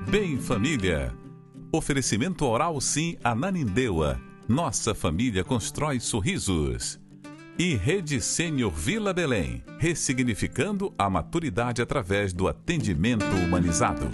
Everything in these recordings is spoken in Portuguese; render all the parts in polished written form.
Bem Família. Oferecimento Oral Sim Ananindeua. Nossa família constrói sorrisos. E Rede Sênior Vila Belém. Ressignificando a maturidade através do atendimento humanizado.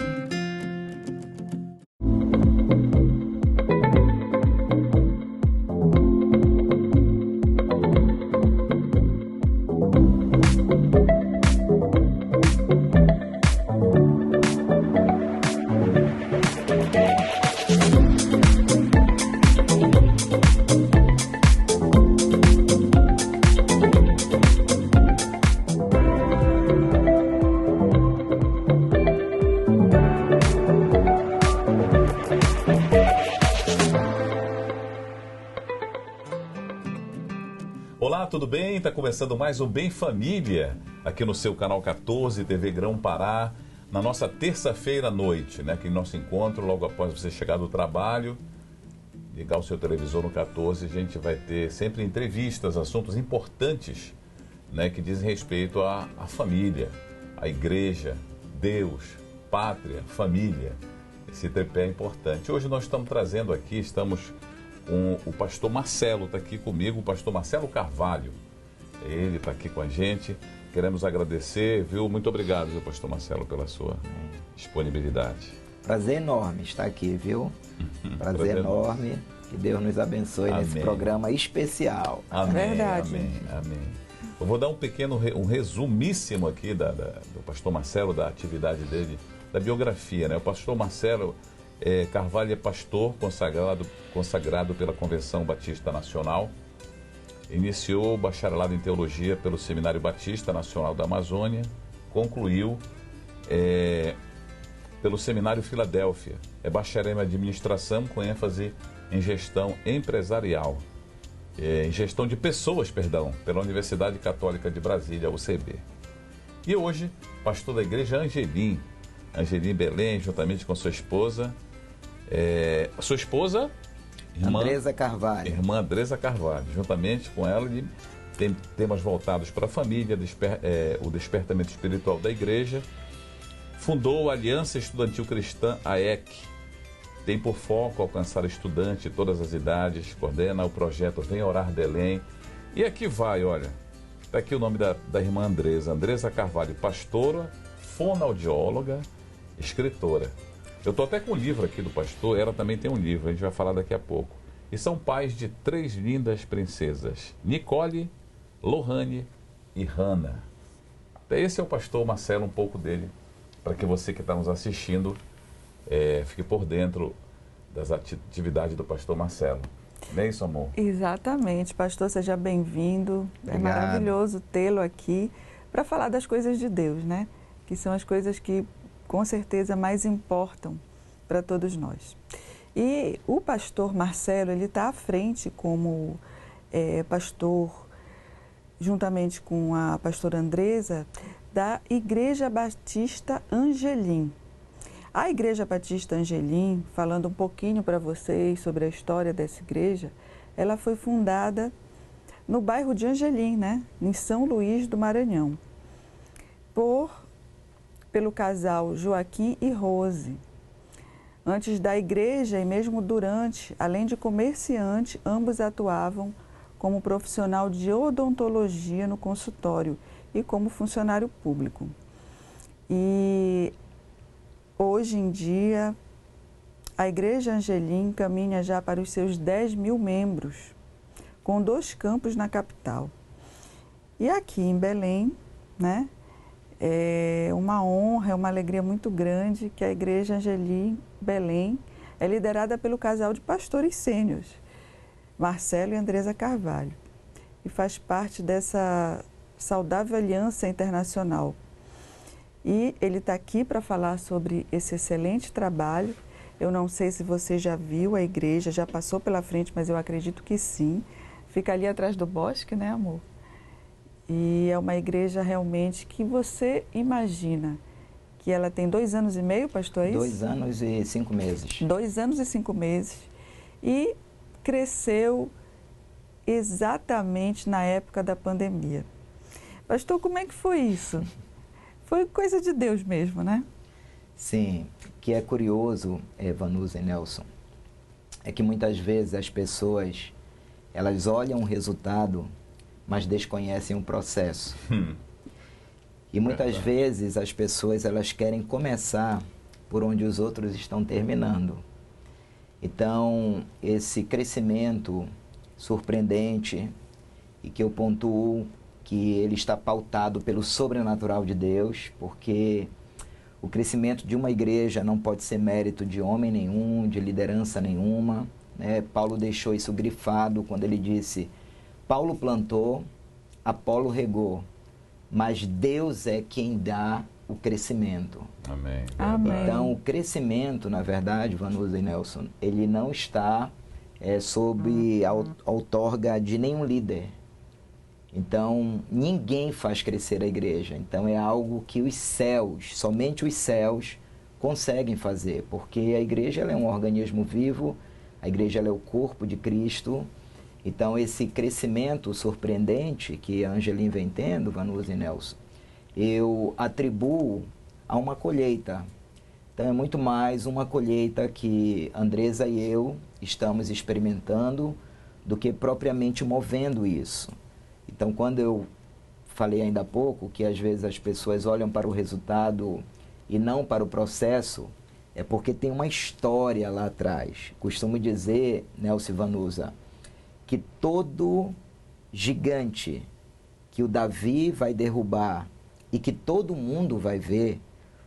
Olá, tudo bem? Está começando mais um Bem Família, aqui no seu canal 14, TV Grão Pará, na nossa terça-feira à noite, né? Que nosso encontro, logo após você chegar do trabalho, ligar o seu televisor no 14, a gente vai ter sempre entrevistas, assuntos importantes, né? Que dizem respeito à família, à igreja, Deus, pátria, família. Esse tripé é importante. Hoje nós estamos trazendo aqui, o pastor Marcelo está aqui comigo, o pastor Marcelo Carvalho. Ele está aqui com a gente. Queremos agradecer, viu? Muito obrigado, viu, pastor Marcelo, pela sua disponibilidade. Prazer enorme estar aqui, viu? Prazer enorme. Que Deus nos abençoe nesse programa especial. Amém, Verdade. amém. Eu vou dar um resumíssimo aqui do pastor Marcelo, da atividade dele, da biografia, né? O pastor Marcelo Carvalho é pastor consagrado pela Convenção Batista Nacional. Iniciou o bacharelado em teologia pelo Seminário Batista Nacional da Amazônia. Concluiu pelo Seminário Filadélfia. É bacharel em administração com ênfase em gestão empresarial. Em gestão de pessoas, pela Universidade Católica de Brasília, UCB. E hoje, pastor da igreja Angelim Belém, juntamente com sua esposa. Sua esposa? Andresa Carvalho. Irmã Andresa Carvalho. Juntamente com ela, ele tem temas voltados para a família, o despertamento espiritual da igreja. Fundou a Aliança Estudantil Cristã, AEC. Tem por foco alcançar estudantes de todas as idades. Coordena o projeto Vem Orar Belém. E aqui vai, olha. Está aqui o nome da irmã Andresa Carvalho, pastora, fonoaudióloga, escritora. Eu estou até com o livro aqui do pastor, ela também tem um livro, a gente vai falar daqui a pouco. E são pais de 3 lindas princesas, Nicole, Lohane e Hannah. Esse é o pastor Marcelo, um pouco dele, para que você que está nos assistindo fique por dentro das atividades do pastor Marcelo. Não é isso, amor? Exatamente. Pastor, seja bem-vindo. Obrigado. É maravilhoso tê-lo aqui para falar das coisas de Deus, né? Que são as coisas que com certeza mais importam para todos nós. E o pastor Marcelo, ele está à frente como pastor, juntamente com a pastora Andresa, da Igreja Batista Angelim. A Igreja Batista Angelim, falando um pouquinho para vocês sobre a história dessa igreja, ela foi fundada no bairro de Angelim, né? Em São Luís do Maranhão, pelo casal Joaquim e Rose. Antes da igreja e mesmo durante, além de comerciante, ambos atuavam como profissional de odontologia no consultório e como funcionário público. E hoje em dia, a Igreja Angelim caminha já para os seus 10.000 membros, com 2 campos na capital. E aqui em Belém, né? É uma honra, é uma alegria muito grande que a Igreja Angelim Belém é liderada pelo casal de pastores sêniores, Marcelo e Andresa Carvalho, e faz parte dessa saudável aliança internacional. E ele está aqui para falar sobre esse excelente trabalho. Eu não sei se você já viu a igreja, já passou pela frente, mas eu acredito que sim. Fica ali atrás do bosque, né, amor? E é uma igreja realmente que você imagina que ela tem 2 anos e meio, pastor, é isso? 2 anos e 5 meses. 2 anos e 5 meses. E cresceu exatamente na época da pandemia. Pastor, como é que foi isso? Foi coisa de Deus mesmo, né? Sim, que é curioso, Vanusa e Nelson, é que muitas vezes as pessoas, elas olham o resultado, mas desconhecem o processo. E muitas vezes as pessoas, elas querem começar por onde os outros estão terminando. Então, esse crescimento surpreendente, e que eu pontuo que ele está pautado pelo sobrenatural de Deus, porque o crescimento de uma igreja não pode ser mérito de homem nenhum, de liderança nenhuma, né? Paulo deixou isso grifado quando ele disse: Paulo plantou, Apolo regou, mas Deus é quem dá o crescimento. Amém. Amém. Então, o crescimento, na verdade, Vanusa e Nelson, ele não está sob a outorga de nenhum líder. Então, ninguém faz crescer a igreja. Então, é algo que os céus, somente os céus, conseguem fazer. Porque a igreja ela é um organismo vivo, a igreja ela é o corpo de Cristo. Então, esse crescimento surpreendente que a Angelim vem tendo, Vanusa e Nelson, eu atribuo a uma colheita. Então, é muito mais uma colheita que Andresa e eu estamos experimentando do que propriamente movendo isso. Então, quando eu falei ainda há pouco que às vezes as pessoas olham para o resultado e não para o processo, é porque tem uma história lá atrás. Costumo dizer, Nelson e Vanusa, que todo gigante que o Davi vai derrubar e que todo mundo vai ver,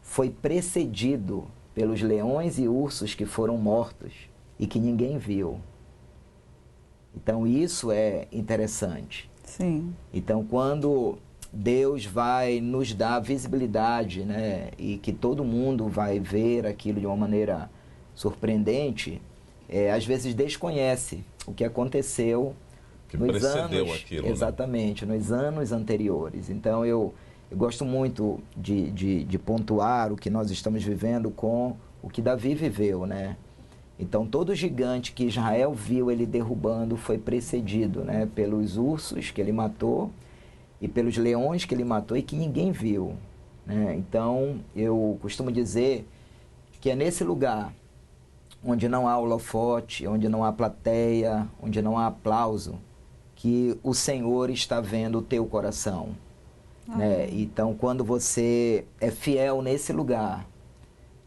foi precedido pelos leões e ursos que foram mortos e que ninguém viu. Então, isso é interessante. Sim. Então, quando Deus vai nos dar visibilidade, né, e que todo mundo vai ver aquilo de uma maneira surpreendente, às vezes desconhece o que aconteceu que nos precedeu anos, aquilo, exatamente, né? Nos anos anteriores. Então, eu gosto muito de pontuar o que nós estamos vivendo com o que Davi viveu, né? Então, todo gigante que Israel viu ele derrubando foi precedido, né, pelos ursos que ele matou e pelos leões que ele matou e que ninguém viu, né? Então, eu costumo dizer que é nesse lugar onde não há holofote, onde não há plateia, onde não há aplauso, que o Senhor está vendo o teu coração. Né? Então, quando você é fiel nesse lugar,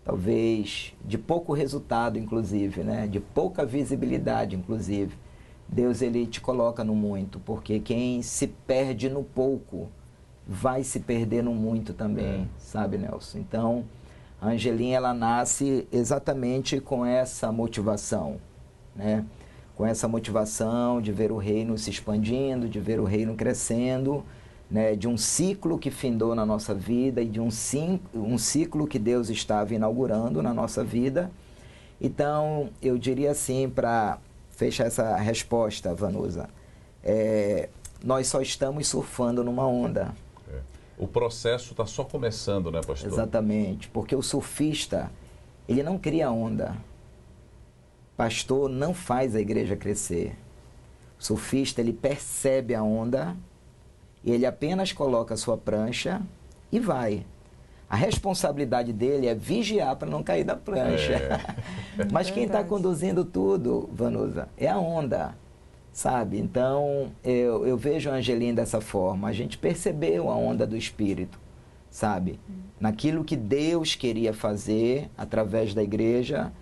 talvez de pouco resultado, inclusive, né? De pouca visibilidade, inclusive, Deus ele te coloca no muito, porque quem se perde no pouco vai se perder no muito também, sabe, Nelson? Então, a Angelim, ela nasce exatamente com essa motivação, né? Com essa motivação de ver o reino se expandindo, de ver o reino crescendo, né, de um ciclo que findou na nossa vida e de um ciclo que Deus estava inaugurando na nossa vida. Então, eu diria assim, para fechar essa resposta, Vanusa, nós só estamos surfando numa onda. O processo está só começando, né, pastor? Exatamente, porque o surfista, ele não cria onda. Pastor não faz a igreja crescer. O surfista, ele percebe a onda e ele apenas coloca a sua prancha e vai. A responsabilidade dele é vigiar para não cair da prancha. Mas quem está conduzindo tudo, Vanusa, é a onda, sabe? Então, eu vejo a Angelim dessa forma. A gente percebeu a onda do Espírito, sabe? Naquilo que Deus queria fazer através da igreja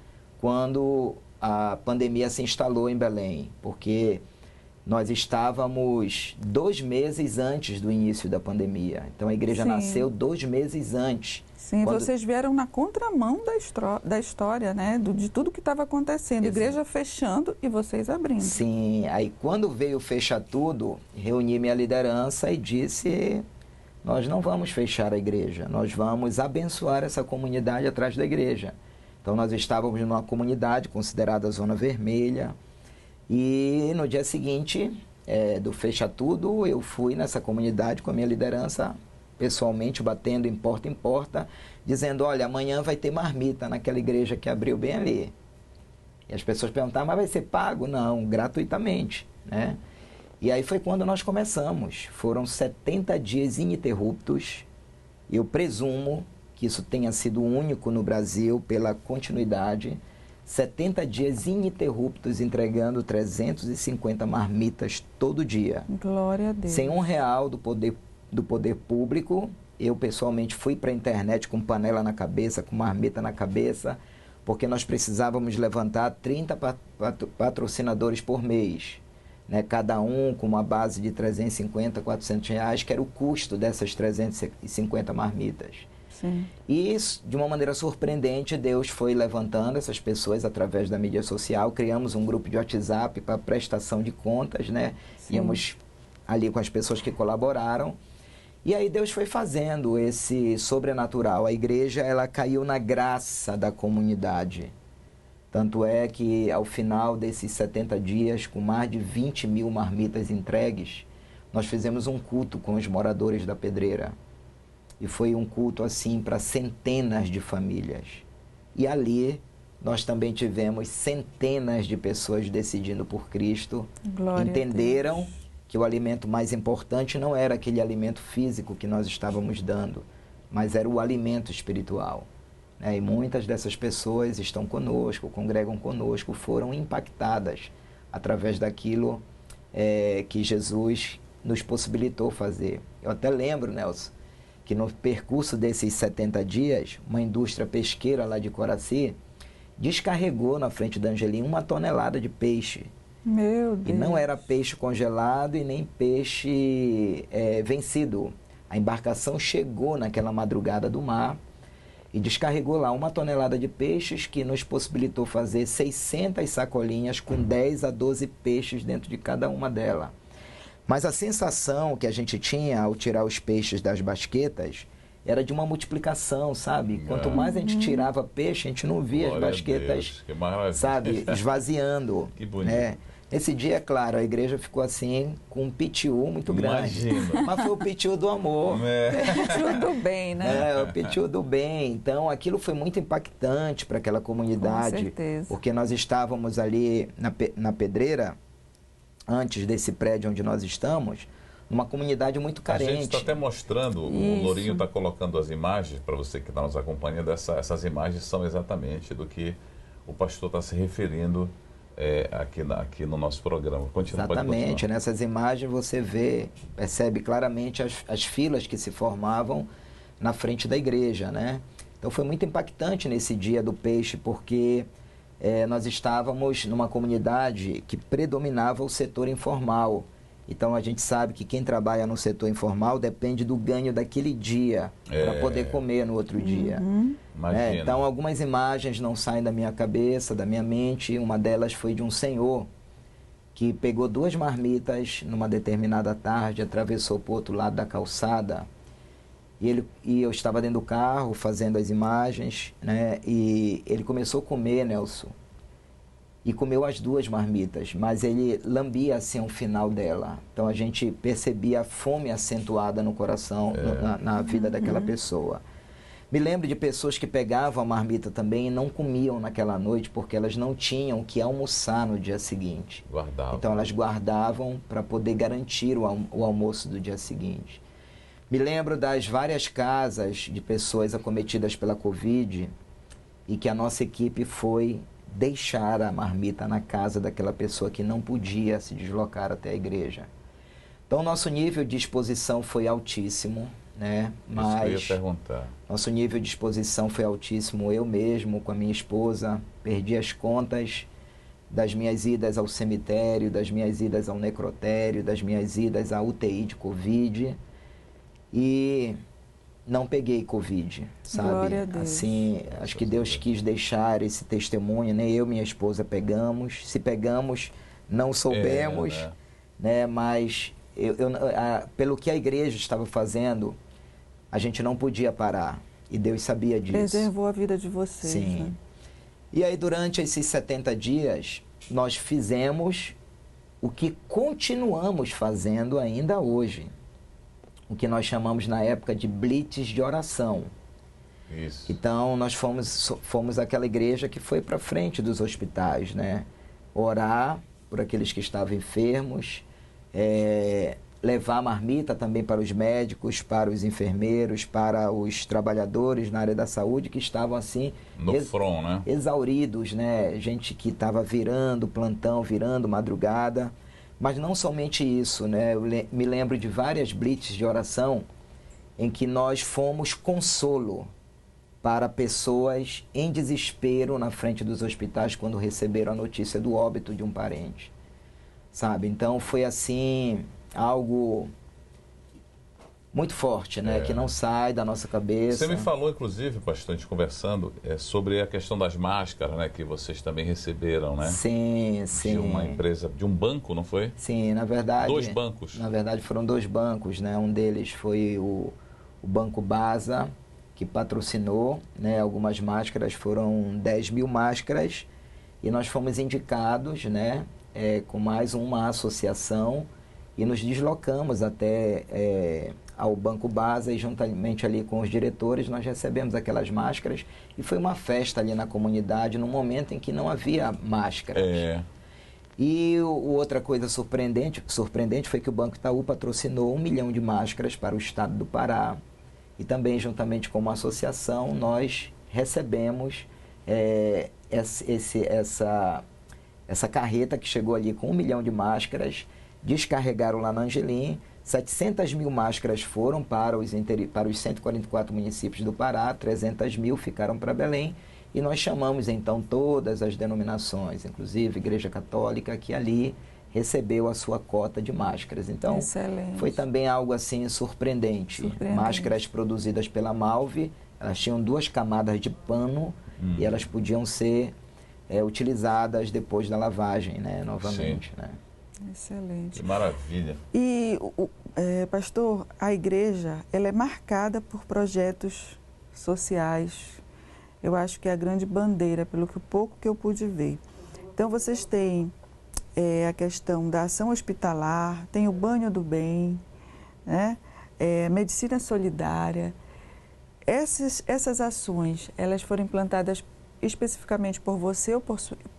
quando a pandemia se instalou em Belém. Porque nós estávamos 2 meses antes do início da pandemia. Então, a igreja nasceu 2 meses antes. Sim, vocês vieram na contramão da história, né? De tudo que estava acontecendo. Exato. Igreja fechando e vocês abrindo. Sim, aí quando veio fechar tudo, reuni minha liderança e disse: nós não vamos fechar a igreja, nós vamos abençoar essa comunidade atrás da igreja. Então, nós estávamos numa comunidade considerada zona vermelha. E no dia seguinte do fecha tudo, eu fui nessa comunidade com a minha liderança, pessoalmente batendo em porta, dizendo: olha, amanhã vai ter marmita naquela igreja que abriu bem ali. E as pessoas perguntaram: mas vai ser pago? Não, gratuitamente, né? E aí foi quando nós começamos. Foram 70 dias ininterruptos. Eu presumo que isso tenha sido único no Brasil pela continuidade. 70 dias ininterruptos entregando 350 marmitas todo dia. Glória a Deus. Sem R$1 do poder público. Eu pessoalmente fui para a internet com panela na cabeça, com marmita na cabeça, porque nós precisávamos levantar 30 patrocinadores por mês, né? Cada um com uma base de 350, R$400, que era o custo dessas 350 marmitas. Sim. E, de uma maneira surpreendente, Deus foi levantando essas pessoas através da mídia social. Criamos um grupo de WhatsApp para prestação de contas, né? Sim. Íamos ali com as pessoas que colaboraram. E aí Deus foi fazendo esse sobrenatural. A igreja, ela caiu na graça da comunidade. Tanto é que, ao final desses 70 dias, com mais de 20 mil marmitas entregues, nós fizemos um culto com os moradores da Pedreira. E foi um culto, assim, para centenas de famílias. E ali, nós também tivemos centenas de pessoas decidindo por Cristo. Glória entenderam que o alimento mais importante não era aquele alimento físico que nós estávamos dando, mas era o alimento espiritual. E muitas dessas pessoas estão conosco, congregam conosco, foram impactadas através daquilo que Jesus nos possibilitou fazer. Eu até lembro, Nelson, que no percurso desses 70 dias, uma indústria pesqueira lá de Coraci descarregou na frente da Angelim 1 tonelada de peixe. Meu Deus. E não era peixe congelado e nem peixe vencido. A embarcação chegou naquela madrugada do mar e descarregou lá 1 tonelada de peixes, que nos possibilitou fazer 600 sacolinhas com 10 a 12 peixes dentro de cada uma delas. Mas a sensação que a gente tinha ao tirar os peixes das basquetas era de uma multiplicação, sabe? Quanto mais a gente tirava peixe, a gente não via Glória as basquetas, sabe, esvaziando. Que bonito. Esse dia, é claro, a igreja ficou assim, com um pitiu muito grande. Imagina. Mas foi o pitiu do amor. Pitiu do bem, né? O pitiu do bem. Então, aquilo foi muito impactante para aquela comunidade. Com certeza. Porque nós estávamos ali na Pedreira, antes desse prédio onde nós estamos, numa comunidade muito carente. A gente está até mostrando, Isso. o Lourinho está colocando as imagens, para você que está nos acompanhando, essas imagens são exatamente do que o pastor está se referindo aqui no nosso programa. Continua, exatamente, nessas imagens você percebe claramente as filas que se formavam na frente da igreja, né? Então foi muito impactante nesse dia do peixe, porque nós estávamos numa comunidade que predominava o setor informal. Então a gente sabe que quem trabalha no setor informal depende do ganho daquele dia para poder comer no outro dia. Então algumas imagens não saem da minha cabeça, da minha mente. Uma delas foi de um senhor que pegou 2 marmitas numa determinada tarde, atravessou para o outro lado da calçada. E eu estava dentro do carro fazendo as imagens, né? E ele começou a comer, Nelson. E comeu as 2 marmitas, mas ele lambia assim o final dela. Então a gente percebia a fome acentuada no coração, na vida daquela pessoa. Me lembro de pessoas que pegavam a marmita também e não comiam naquela noite porque elas não tinham o que almoçar no dia seguinte. Guardavam. Então elas guardavam para poder garantir o almoço do dia seguinte. Me lembro das várias casas de pessoas acometidas pela Covid e que a nossa equipe foi deixar a marmita na casa daquela pessoa que não podia se deslocar até a igreja. Então, nosso nível de exposição foi altíssimo, né? Mas isso que eu ia perguntar. Nosso nível de exposição foi altíssimo. Eu mesmo, com a minha esposa, perdi as contas das minhas idas ao cemitério, das minhas idas ao necrotério, das minhas idas à UTI de Covid. E não peguei Covid, sabe? Glória a Deus. Assim, acho que Deus quis deixar esse testemunho, nem eu e minha esposa pegamos. Se pegamos, não soubemos, né? Mas pelo que a igreja estava fazendo, a gente não podia parar. E Deus sabia disso. Preservou a vida de vocês. Sim. Né? E aí, durante esses 70 dias, nós fizemos o que continuamos fazendo ainda hoje. O que nós chamamos na época de blitz de oração. Isso. Então, nós fomos aquela igreja que foi para frente dos hospitais, né? Orar por aqueles que estavam enfermos, levar marmita também para os médicos, para os enfermeiros, para os trabalhadores na área da saúde que estavam assim no front, né? Exauridos, né? Gente que estava virando plantão, virando madrugada. Mas não somente isso, né? Eu me lembro de várias blitz de oração em que nós fomos consolo para pessoas em desespero na frente dos hospitais quando receberam a notícia do óbito de um parente, sabe? Então foi assim algo muito forte, né? Que não sai da nossa cabeça. Você me falou, inclusive, pastor, a gente conversando, sobre a questão das máscaras, né? Que vocês também receberam, né? Sim, sim. De uma empresa, de um banco, não foi? Sim, na verdade... 2 bancos. Na verdade, foram 2 bancos, né? Um deles foi o Banco Basa, que patrocinou, né? Algumas máscaras, foram 10 mil máscaras, e nós fomos indicados, né? Com mais uma associação, e nos deslocamos até ao Banco Basa, e juntamente ali com os diretores nós recebemos aquelas máscaras, e foi uma festa ali na comunidade, num momento em que não havia máscaras. E outra coisa surpreendente foi que o Banco Itaú patrocinou 1 milhão de máscaras para o estado do Pará, e também juntamente com uma associação nós recebemos essa carreta que chegou ali com 1 milhão de máscaras, descarregaram lá na Angelim, 700 mil máscaras foram para os 144 municípios do Pará, 300 mil ficaram para Belém, e nós chamamos então todas as denominações, inclusive Igreja Católica, que ali recebeu a sua cota de máscaras. Então, excelente. Foi também algo assim surpreendente. Máscaras produzidas pela Malve, elas tinham 2 camadas de pano, e elas podiam ser utilizadas depois da lavagem, né, novamente, né? Excelente. Que maravilha. E, pastor, a igreja, ela é marcada por projetos sociais. Eu acho que é a grande bandeira, pelo pouco que eu pude ver. Então, vocês têm a questão da ação hospitalar, tem o banho do bem, né? Medicina solidária. Essas ações, elas foram implantadas especificamente por você ou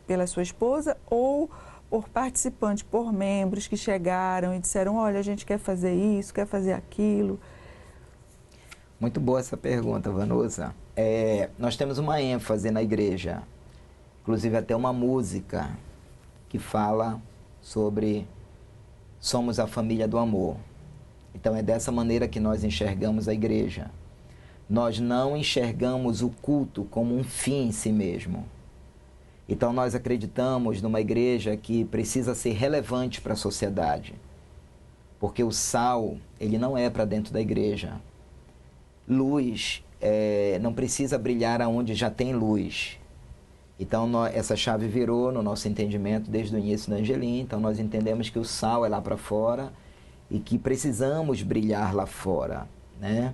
pela sua esposa, ou por participantes, por membros que chegaram e disseram, olha, a gente quer fazer isso, quer fazer aquilo? Muito boa essa pergunta, Vanusa. Nós temos uma ênfase na igreja, inclusive até uma música que fala sobre somos a família do amor. Então é dessa maneira que nós enxergamos a igreja. Nós não enxergamos o culto como um fim em si mesmo. Então nós acreditamos numa igreja que precisa ser relevante para a sociedade. Porque o sal, ele não é para dentro da igreja. Luz não precisa brilhar aonde já tem luz. Então essa chave virou no nosso entendimento desde o início da Angelim. Então nós entendemos que o sal é lá para fora e que precisamos brilhar lá fora, né?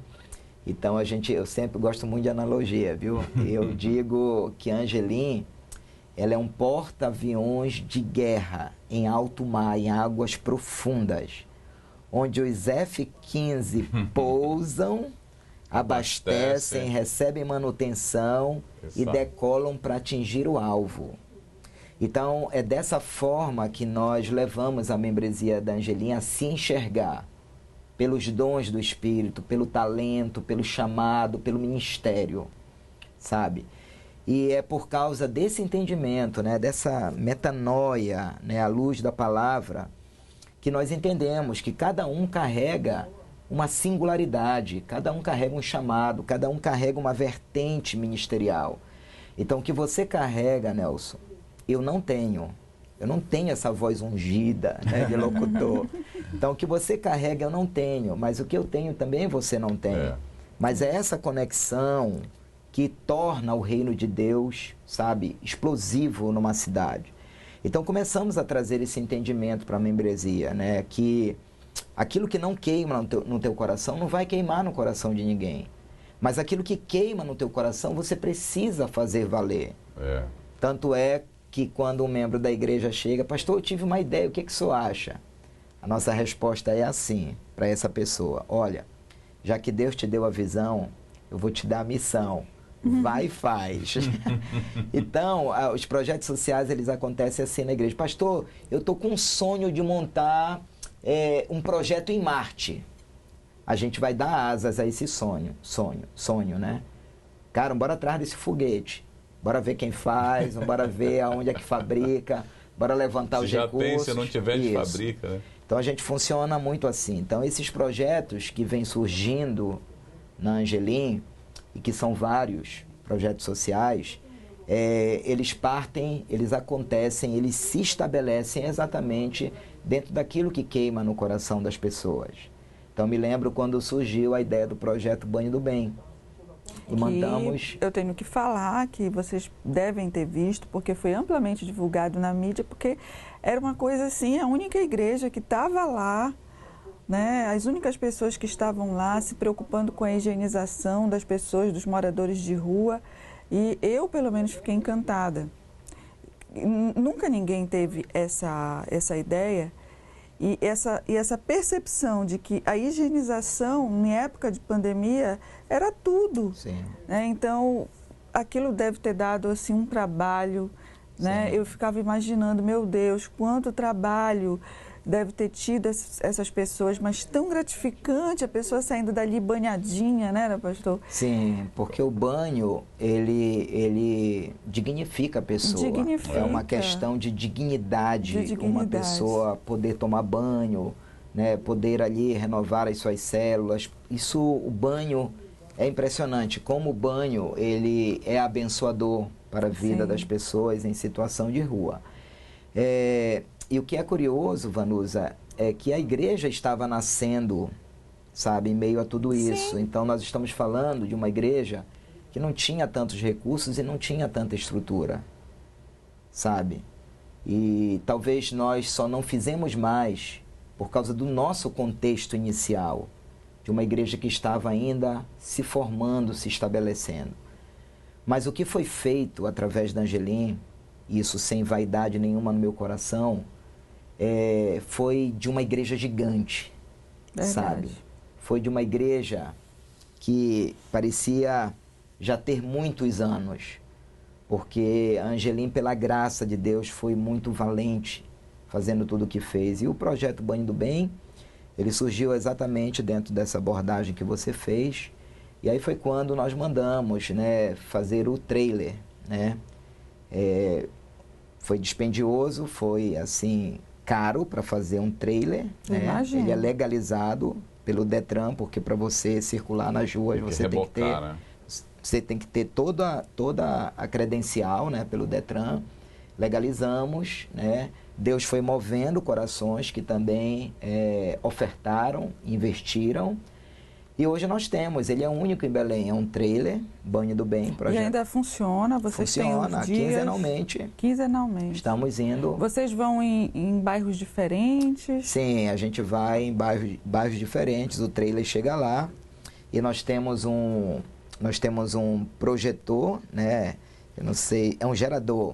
Então eu sempre gosto muito de analogia, viu? Eu digo que a Angelim, ela é um porta-aviões de guerra em alto mar, em águas profundas, onde os F-15 pousam, abastecem, recebem manutenção e decolam para atingir o alvo. Então, é dessa forma que nós levamos a membresia da Angelim a se enxergar pelos dons do Espírito, pelo talento, pelo chamado, pelo ministério, sabe? E é por causa desse entendimento, né, dessa metanoia, né, à luz da palavra, que nós entendemos que cada um carrega uma singularidade, cada um carrega um chamado, cada um carrega uma vertente ministerial. Então, o que você carrega, Nelson, eu não tenho essa voz ungida, né, de locutor. Então, o que você carrega eu não tenho, mas o que eu tenho também você não tem. Mas é essa conexão que torna o reino de Deus, sabe, explosivo numa cidade. Então, começamos a trazer esse entendimento para a membresia, né, que aquilo que não queima no teu coração não vai queimar no coração de ninguém. Mas aquilo que queima no teu coração, você precisa fazer valer. Tanto é que quando um membro da igreja chega, pastor, eu tive uma ideia, o que o senhor acha? A nossa resposta é assim para essa pessoa: olha, já que Deus te deu a visão, eu vou te dar a missão. Vai e faz. Então, os projetos sociais, eles acontecem assim na igreja. Pastor, eu estou com um sonho de montar um projeto em Marte. A gente vai dar asas a esse sonho, né? Cara, bora atrás desse foguete. Bora ver quem faz, bora ver aonde é que fabrica, bora levantar os recursos. Já tem, se não tiver, de fabrica, né? Então a gente funciona muito assim. Então esses projetos que vêm surgindo na Angelim, e que são vários projetos sociais, eles partem, eles acontecem, eles se estabelecem exatamente dentro daquilo que queima no coração das pessoas. Então me lembro quando surgiu a ideia do projeto Banho do Bem. E mandamos... Eu tenho que falar que vocês devem ter visto, porque foi amplamente divulgado na mídia, porque era uma coisa assim, a única igreja que estava lá, né? As únicas pessoas que estavam lá se preocupando com a higienização das pessoas, dos moradores de rua, e eu pelo menos fiquei encantada. Nunca ninguém teve essa ideia e essa percepção de que a higienização em época de pandemia era tudo. Sim. Né? Então, aquilo deve ter dado assim, um trabalho. Né? Eu ficava imaginando, meu Deus, quanto trabalho deve ter tido essas pessoas, mas tão gratificante a pessoa saindo dali banhadinha, né, pastor? Sim, porque o banho, ele dignifica a pessoa. Dignifica. É uma questão de dignidade, uma pessoa poder tomar banho, né, poder ali renovar as suas células. Isso, o banho é impressionante, como o banho, ele é abençoador para a vida das pessoas em situação de rua. E o que é curioso, Vanusa, é que a igreja estava nascendo, sabe, em meio a tudo isso. Sim. Então, nós estamos falando de uma igreja que não tinha tantos recursos e não tinha tanta estrutura, sabe? E talvez nós só não fizemos mais por causa do nosso contexto inicial, de uma igreja que estava ainda se formando, se estabelecendo. Mas o que foi feito através da Angelim, isso sem vaidade nenhuma no meu coração, foi de uma igreja gigante, sabe? Foi de uma igreja que parecia já ter muitos anos, porque a Angelim, pela graça de Deus, foi muito valente fazendo tudo o que fez. E o projeto Banho do Bem, ele surgiu exatamente dentro dessa abordagem que você fez. E aí foi quando nós mandamos, né, fazer o trailer, né? Foi dispendioso, foi assim caro para fazer um trailer, né? Ele é legalizado pelo Detran, porque para você circular nas ruas você tem que ter, né? Você tem que ter toda a credencial, né, pelo Detran. Legalizamos, né? Deus foi movendo corações que também ofertaram, investiram. E hoje nós temos, ele é único em Belém, é um trailer, Banho do Bem, projeto. E ainda funciona? Vocês têm os dias? Quinzenalmente. Quinzenalmente. Estamos indo. Vocês vão em bairros diferentes? Sim, a gente vai em bairros diferentes, o trailer chega lá e nós temos um projetor, né? Eu não sei, é um gerador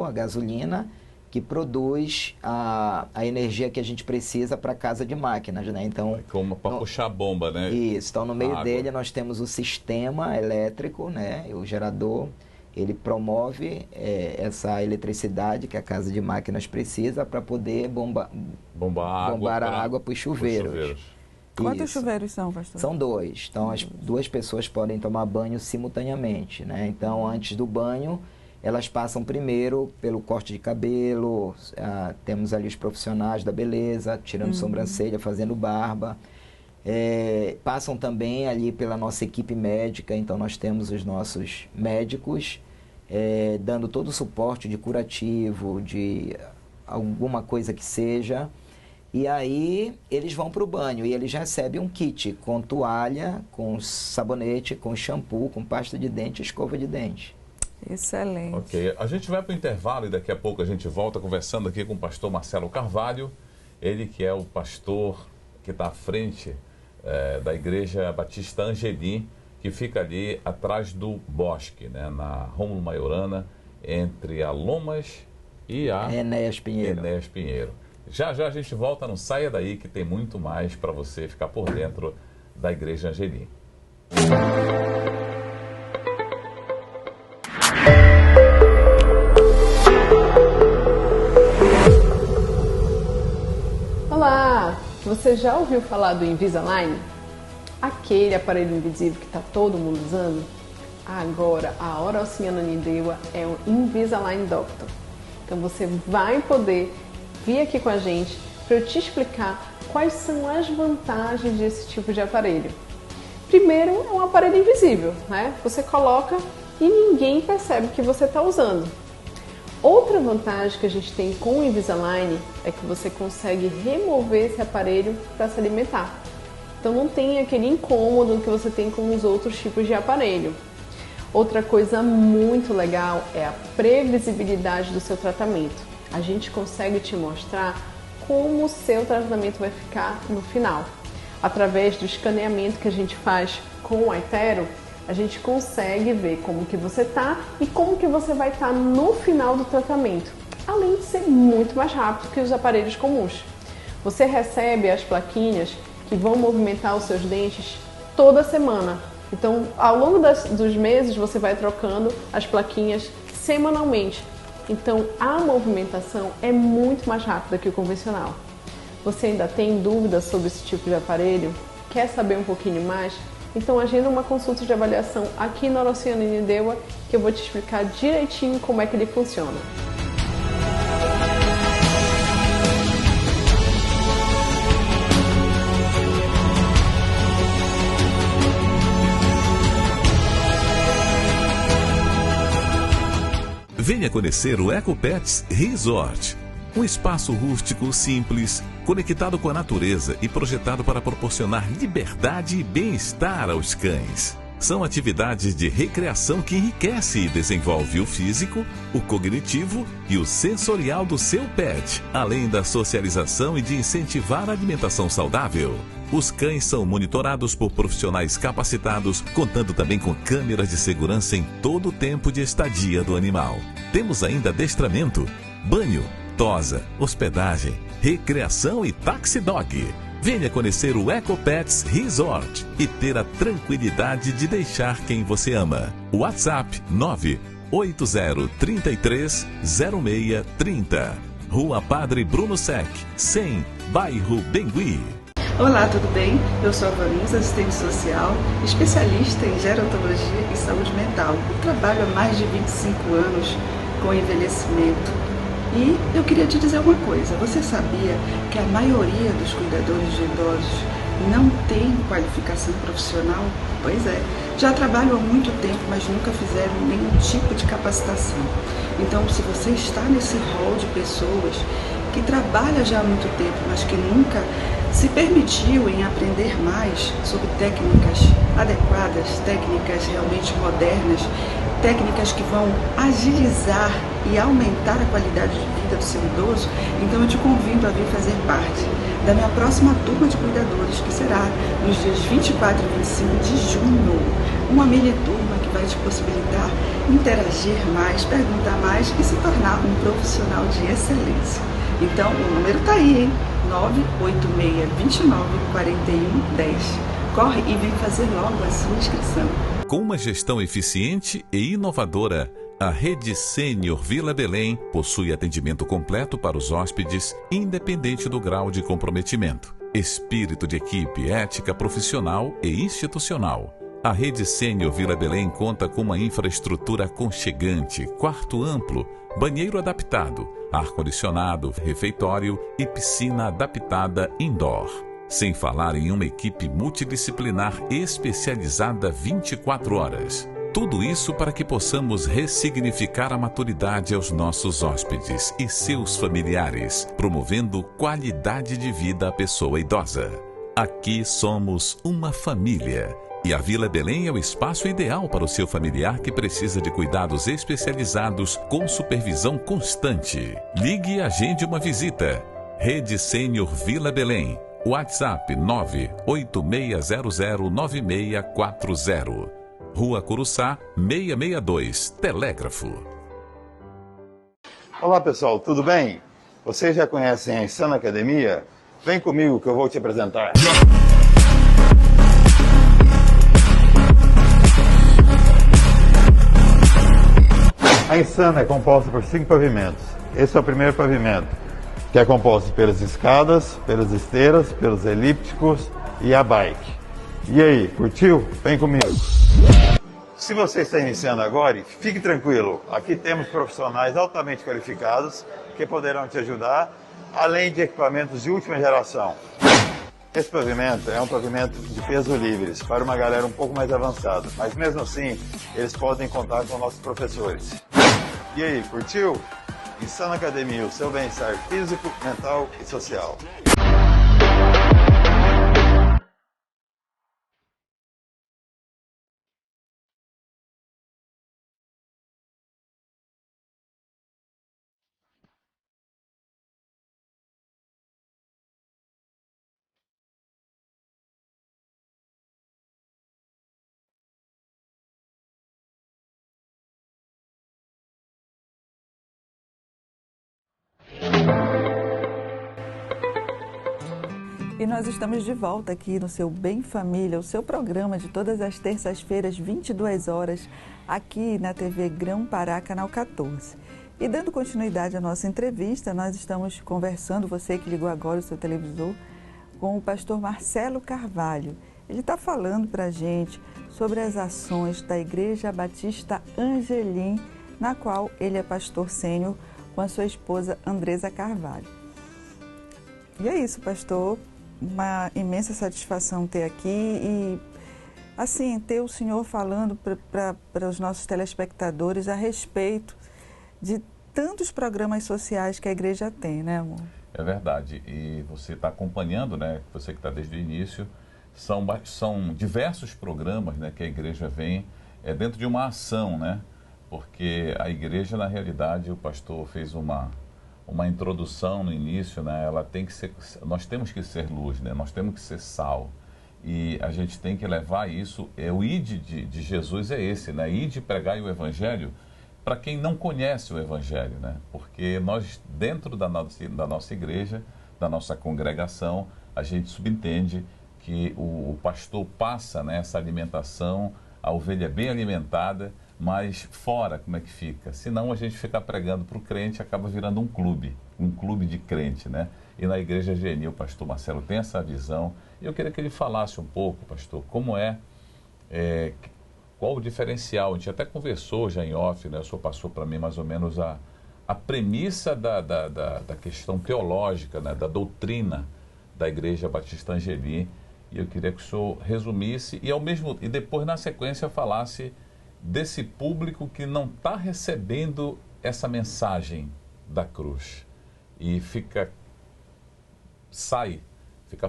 a gasolina, que produz a energia que a gente precisa para a casa de máquinas, né? Então, como para puxar a bomba, né? Isso. Então, no meio dele nós temos o sistema elétrico, né? O gerador, ele promove essa eletricidade que a casa de máquinas precisa para poder bombar a água para os chuveiros. Quantos chuveiros são, pastor? São 2. Então, as 2 pessoas podem tomar banho simultaneamente, né? Então, antes do banho, elas passam primeiro pelo corte de cabelo, temos ali os profissionais da beleza, tirando sobrancelha, fazendo barba. Passam também ali pela nossa equipe médica, então nós temos os nossos médicos dando todo o suporte de curativo, de alguma coisa que seja. E aí eles vão para o banho e eles recebem um kit com toalha, com sabonete, com shampoo, com pasta de dente e escova de dente. Excelente. Ok, a gente vai para o intervalo e daqui a pouco a gente volta conversando aqui com o pastor Marcelo Carvalho, ele que é o pastor que está à frente da Igreja Batista Angelim, que fica ali atrás do Bosque, né, na Rômulo Maiorana, entre a Lomas e a Enéas Pinheiro. Já já a gente volta, não saia daí que tem muito mais para você ficar por dentro da Igreja Angelim. Olá, Você já ouviu falar do Invisalign? Aquele aparelho invisível que está todo mundo usando? Agora, a Orocinha Ananindeua é o Invisalign Doctor. Então você vai poder vir aqui com a gente para eu te explicar quais são as vantagens desse tipo de aparelho. Primeiro, é um aparelho invisível, né? Você coloca e ninguém percebe que você está usando. Outra vantagem que a gente tem com o Invisalign é que você consegue remover esse aparelho para se alimentar. Então não tem aquele incômodo que você tem com os outros tipos de aparelho. Outra coisa muito legal é a previsibilidade do seu tratamento. A gente consegue te mostrar como o seu tratamento vai ficar no final. Através do escaneamento que a gente faz com o iTero, a gente consegue ver como que você está e como que você vai estar no final do tratamento, além de ser muito mais rápido que os aparelhos comuns. Você recebe as plaquinhas que vão movimentar os seus dentes toda semana. Então, ao longo dos meses, você vai trocando as plaquinhas semanalmente. Então, a movimentação é muito mais rápida que o convencional. Você ainda tem dúvidas sobre esse tipo de aparelho? Quer saber um pouquinho mais? Então agenda uma consulta de avaliação aqui na Orocinha Ananindeua que eu vou te explicar direitinho como é que ele funciona. Venha conhecer o EcoPets Resort. Um espaço rústico, simples, conectado com a natureza e projetado para proporcionar liberdade e bem-estar aos cães. São atividades de recreação que enriquece e desenvolve o físico, o cognitivo e o sensorial do seu pet, além da socialização e de incentivar a alimentação saudável. Os cães são monitorados por profissionais capacitados, contando também com câmeras de segurança em todo o tempo de estadia do animal. Temos ainda adestramento, banho, tosa, hospedagem, recreação e taxi dog. Venha conhecer o EcoPets Resort e ter a tranquilidade de deixar quem você ama. WhatsApp 980330630. Rua Padre Bruno Sec, 100, bairro Bengui. Olá, tudo bem? Eu sou a Vanessa, assistente social, especialista em gerontologia e saúde mental. Eu trabalho há mais de 25 anos com envelhecimento. E eu queria te dizer uma coisa, você sabia que a maioria dos cuidadores de idosos não tem qualificação profissional? Pois é, já trabalham há muito tempo, mas nunca fizeram nenhum tipo de capacitação. Então, se você está nesse rol de pessoas que trabalham já há muito tempo, mas que nunca se permitiu em aprender mais sobre técnicas adequadas, técnicas realmente modernas, técnicas que vão agilizar e aumentar a qualidade de vida do seu idoso, então eu te convido a vir fazer parte da minha próxima turma de cuidadores, que será nos dias 24 e 25 de junho. Uma mini turma que vai te possibilitar interagir mais, perguntar mais e se tornar um profissional de excelência. Então o número está aí, hein? 986294110. Corre e vem fazer logo a sua inscrição. Com uma gestão eficiente e inovadora, a Rede Sênior Vila Belém possui atendimento completo para os hóspedes, independente do grau de comprometimento, espírito de equipe, ética profissional e institucional. A Rede Sênior Vila Belém conta com uma infraestrutura aconchegante, quarto amplo, banheiro adaptado, ar-condicionado, refeitório e piscina adaptada indoor. Sem falar em uma equipe multidisciplinar especializada 24 horas. Tudo isso para que possamos ressignificar a maturidade aos nossos hóspedes e seus familiares, promovendo qualidade de vida à pessoa idosa. Aqui somos uma família. E a Vila Belém é o espaço ideal para o seu familiar que precisa de cuidados especializados com supervisão constante. Ligue e agende uma visita. Rede Sênior Vila Belém. WhatsApp 986009640. Rua Curuçá, 662, Telégrafo. Olá pessoal, tudo bem? Vocês já conhecem a Insana Academia? Vem comigo que eu vou te apresentar. A Insana é composta por 5 pavimentos. Esse é o primeiro pavimento, que é composto pelas escadas, pelas esteiras, pelos elípticos e a bike. E aí, curtiu? Vem comigo! Se você está iniciando agora, fique tranquilo. Aqui temos profissionais altamente qualificados que poderão te ajudar, além de equipamentos de última geração. Esse pavimento é um pavimento de peso livres, para uma galera um pouco mais avançada, mas mesmo assim, eles podem contar com nossos professores. E aí, curtiu? Insana Academia, o seu bem-estar físico, mental e social. E nós estamos de volta aqui no seu Bem Família, o seu programa de todas as terças-feiras, 22 horas, aqui na TV Grão-Pará, canal 14. E dando continuidade à nossa entrevista, nós estamos conversando, você que ligou agora o seu televisor, com o pastor Marcelo Carvalho. Ele está falando para a gente sobre as ações da Igreja Batista Angelim, na qual ele é pastor sênior com a sua esposa Andresa Carvalho. E é isso, pastor. Uma imensa satisfação ter aqui e, assim, ter o senhor falando para os nossos telespectadores a respeito de tantos programas sociais que a igreja tem, né, amor? É verdade. E você está acompanhando, né? Você que está desde o início, são diversos programas, né, que a igreja vem dentro de uma ação, né? Porque a igreja, na realidade, o pastor fez uma introdução no início, né? Ela tem que ser, nós temos que ser luz, né? Nós temos que ser sal. E a gente tem que levar isso, o ide de Jesus é esse, né? Ide pregar o evangelho para quem não conhece o evangelho, né? Porque nós, dentro da nossa igreja, da nossa congregação, a gente subentende que o pastor passa, né, essa alimentação, a ovelha é bem alimentada, mas fora, como é que fica? Senão a gente ficar pregando para o crente, acaba virando um clube de crente, né? E na Igreja Genil, o pastor Marcelo tem essa visão. Eu queria que ele falasse um pouco, pastor, como qual o diferencial? A gente até conversou já em off, né? O senhor passou para mim mais ou menos a premissa da questão teológica, né? Da doutrina da Igreja Batista Angelim. E eu queria que o senhor resumisse e depois, na sequência, falasse desse público que não está recebendo essa mensagem da cruz e fica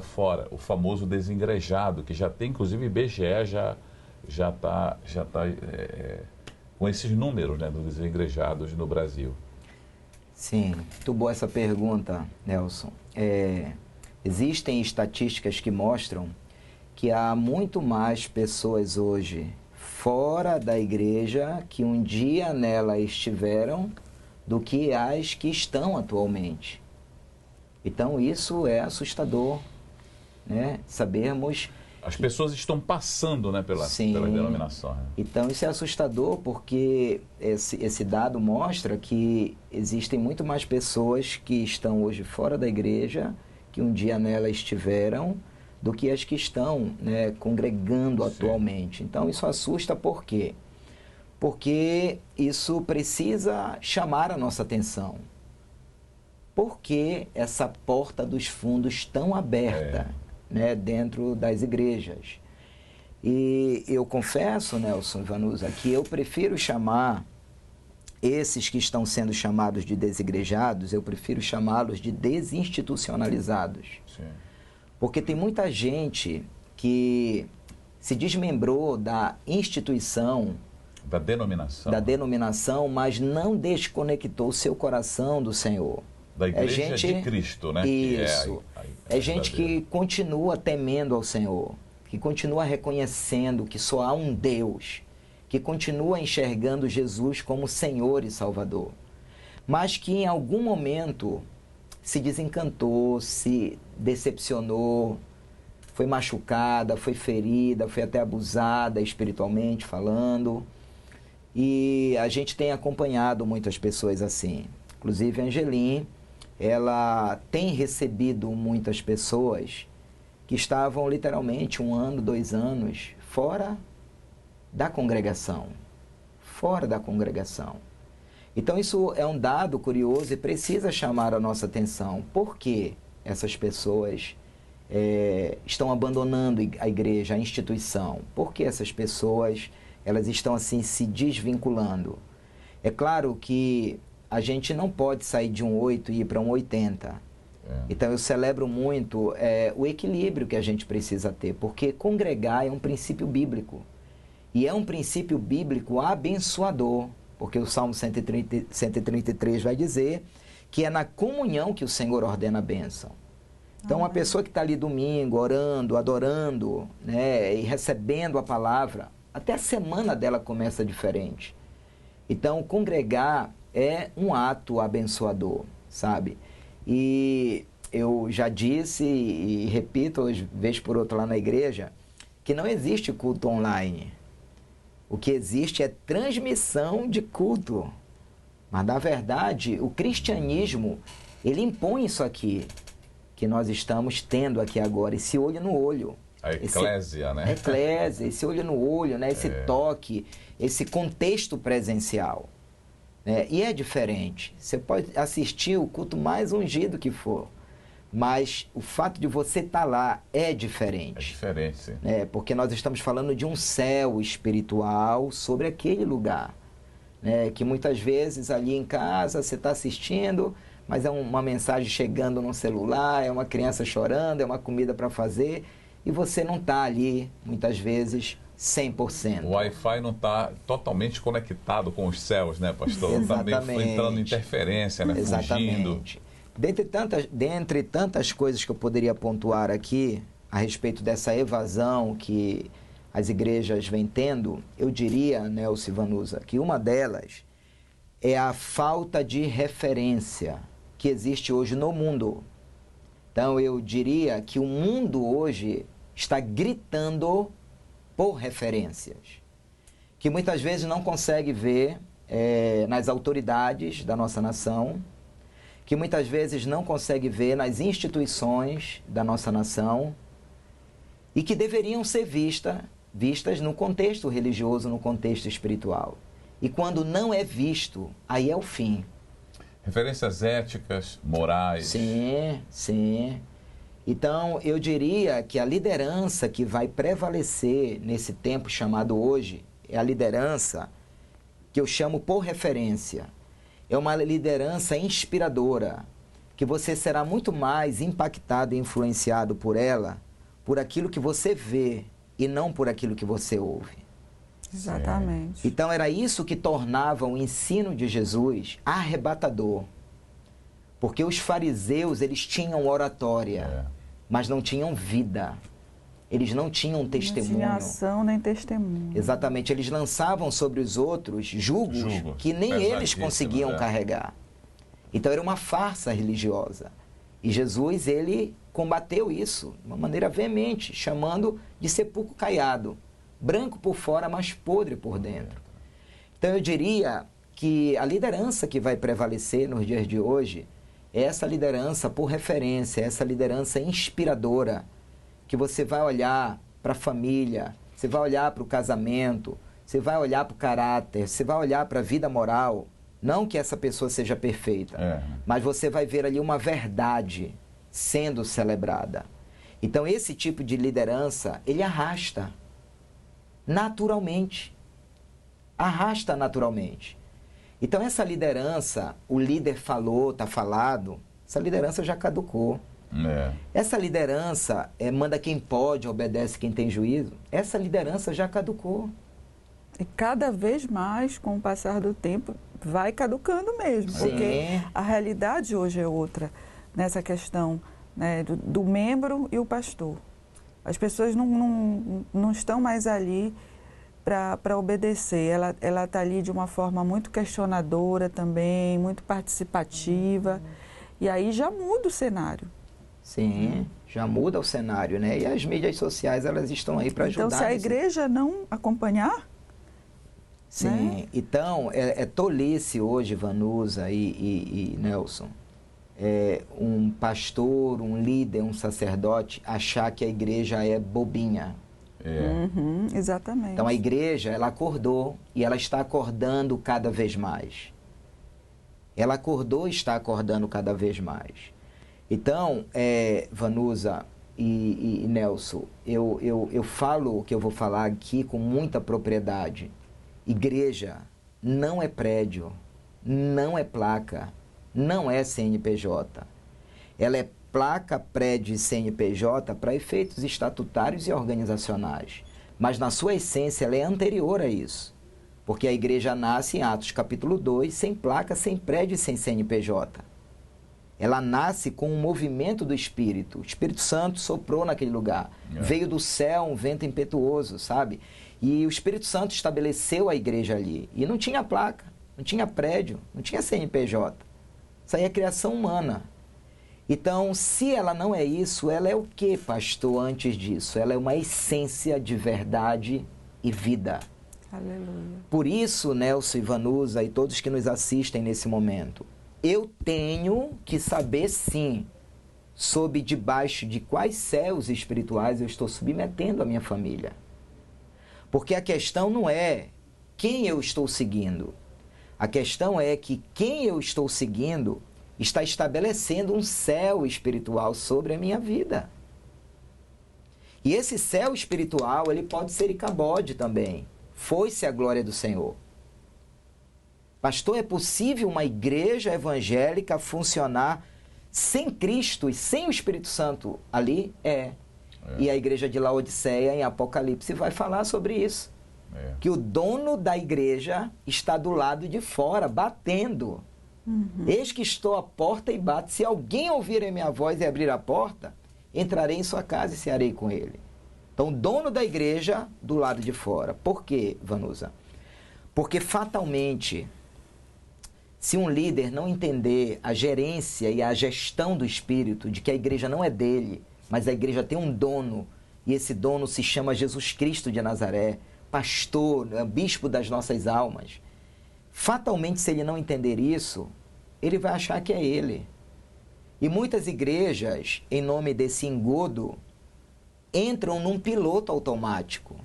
fora, o famoso desengrejado, que já tem, inclusive, IBGE já tá com esses números, né, dos desengrejados no Brasil. Sim, muito boa essa pergunta, Nelson. Existem estatísticas que mostram que há muito mais pessoas hoje fora da igreja que um dia nela estiveram do que as que estão atualmente. Então isso é assustador, né? Sabermos... As pessoas estão passando, né, pela denominação. Né? Então isso é assustador porque esse dado mostra que existem muito mais pessoas que estão hoje fora da igreja, que um dia nela estiveram, do que as que estão, né, congregando atualmente. Então isso assusta por quê? Porque isso precisa chamar a nossa atenção. Por que essa porta dos fundos tão aberta, né, dentro das igrejas? E eu confesso, Nelson Vanusa, que eu prefiro chamar esses que estão sendo chamados de desigrejados, eu prefiro chamá-los de desinstitucionalizados. Sim. Porque tem muita gente que se desmembrou da instituição, da denominação, mas não desconectou seu coração do Senhor. Da igreja de Cristo, né? Isso. É gente que continua temendo ao Senhor, que continua reconhecendo que só há um Deus, que continua enxergando Jesus como Senhor e Salvador, mas que em algum momento se desencantou, se decepcionou, foi machucada, foi ferida, foi até abusada espiritualmente falando. E a gente tem acompanhado muitas pessoas assim. Inclusive a Angelim ela tem recebido muitas pessoas que estavam literalmente 1 ano, 2 anos fora da congregação. Fora da congregação. Então isso é um dado curioso e precisa chamar a nossa atenção. Por que essas pessoas estão abandonando a igreja, a instituição? Por que essas pessoas elas estão assim se desvinculando? É claro que a gente não pode sair de um 8 e ir para um 80. Então eu celebro muito o equilíbrio que a gente precisa ter, porque congregar é um princípio bíblico. E é um princípio bíblico abençoador, porque o Salmo 133 vai dizer que é na comunhão que o Senhor ordena a bênção. Então, uma pessoa que está ali domingo, orando, adorando, né, e recebendo a palavra, até a semana dela começa diferente. Então, congregar é um ato abençoador, sabe? E eu já disse e repito, vez por outra lá na igreja, que não existe culto online. O que existe é transmissão de culto. Mas, na verdade, o cristianismo, ele impõe isso aqui, que nós estamos tendo aqui agora, esse olho no olho. A eclésia, né? A eclésia, esse olho no olho, né? Esse toque, esse contexto presencial. E é diferente. Você pode assistir o culto mais ungido que for, mas o fato de você estar lá é diferente. É diferente, sim. Porque nós estamos falando de um céu espiritual sobre aquele lugar. Que muitas vezes ali em casa você está assistindo, mas é uma mensagem chegando no celular, é uma criança chorando, é uma comida para fazer, e você não está ali, muitas vezes, 100%. O Wi-Fi não está totalmente conectado com os céus, né, pastor? Exatamente. Está meio entrando em interferência, né? Exatamente. Fugindo. Dentre tantas coisas que eu poderia pontuar aqui, a respeito dessa evasão que as igrejas vêm tendo, eu diria, Nelson Vanusa, que uma delas é a falta de referência que existe hoje no mundo. Então, eu diria que o mundo hoje está gritando por referências, que muitas vezes não consegue ver nas autoridades da nossa nação, que muitas vezes não consegue ver nas instituições da nossa nação e que deveriam ser vistas no contexto religioso, no contexto espiritual. E quando não é visto, aí é o fim. Referências éticas, morais. Sim, sim. Então, eu diria que a liderança que vai prevalecer nesse tempo chamado hoje é a liderança que eu chamo por referência. É uma liderança inspiradora, que você será muito mais impactado e influenciado por ela, por aquilo que você vê e não por aquilo que você ouve. Exatamente. Então, era isso que tornava o ensino de Jesus arrebatador. Porque os fariseus, eles tinham oratória, mas não tinham vida. Eles não tinham testemunho. Não tinha ação nem testemunho. Exatamente. Eles lançavam sobre os outros julgos que nem eles conseguiam carregar. Então, era uma farsa religiosa. E Jesus, ele combateu isso de uma maneira veemente, chamando de sepulcro caiado. Branco por fora, mas podre por dentro. Então, eu diria que a liderança que vai prevalecer nos dias de hoje é essa liderança por referência, essa liderança inspiradora, que você vai olhar para a família, você vai olhar para o casamento, você vai olhar para o caráter, você vai olhar para a vida moral. Não que essa pessoa seja perfeita, mas você vai ver ali uma verdade sendo celebrada. Então, esse tipo de liderança, ele arrasta naturalmente. Arrasta naturalmente. Então, essa liderança, o líder falou, está falado, essa liderança já caducou. Essa liderança manda quem pode, obedece quem tem juízo. Essa liderança já caducou. E cada vez mais, com o passar do tempo, vai caducando mesmo. Sim. Porque a realidade hoje é outra, nessa questão, né, do membro e o pastor. As pessoas não estão mais ali para obedecer. Ela está ali de uma forma muito questionadora também, muito participativa. E aí já muda o cenário. Sim, já muda o cenário, né? E as mídias sociais, elas estão aí para ajudar. Então, se a igreja não acompanhar... Sim, né? Então, é tolice hoje, Vanusa e Nelson, um pastor, um líder, um sacerdote achar que a igreja é bobinha. Exatamente. Então a igreja, ela acordou e ela está acordando cada vez mais. Ela acordou e está acordando cada vez mais. Então, Vanusa e Nelson, eu falo o que eu vou falar aqui com muita propriedade. Igreja não é prédio, não é placa, não é CNPJ. Ela é placa, prédio e CNPJ para efeitos estatutários e organizacionais. Mas na sua essência ela é anterior a isso. Porque a igreja nasce em Atos capítulo 2, sem placa, sem prédio e sem CNPJ. Ela nasce com um movimento do Espírito. O Espírito Santo soprou naquele lugar. Veio do céu um vento impetuoso, sabe? E o Espírito Santo estabeleceu a igreja ali. E não tinha placa, não tinha prédio, não tinha CNPJ. Isso aí é criação humana. Então, se ela não é isso, ela é o que, pastor, antes disso? Ela é uma essência de verdade e vida. Aleluia. Por isso, Nelson e Vanusa e todos que nos assistem nesse momento, eu tenho que saber, sim, sob debaixo de quais céus espirituais eu estou submetendo a minha família. Porque a questão não é quem eu estou seguindo. A questão é que quem eu estou seguindo está estabelecendo um céu espiritual sobre a minha vida. E esse céu espiritual, ele pode ser Icabode também. Foi-se a glória do Senhor. Pastor, é possível uma igreja evangélica funcionar sem Cristo e sem o Espírito Santo ali? E a igreja de Laodiceia, em Apocalipse, vai falar sobre isso. Que o dono da igreja está do lado de fora, batendo. Eis que estou à porta e bato. Se alguém ouvir a minha voz e abrir a porta, entrarei em sua casa e cearei com ele. Então, o dono da igreja do lado de fora. Por quê, Vanusa? Porque fatalmente, se um líder não entender a gerência e a gestão do Espírito, de que a igreja não é dele, mas a igreja tem um dono, e esse dono se chama Jesus Cristo de Nazaré, pastor, bispo das nossas almas, fatalmente, se ele não entender isso, ele vai achar que é ele. E muitas igrejas, em nome desse engodo, entram num piloto automático.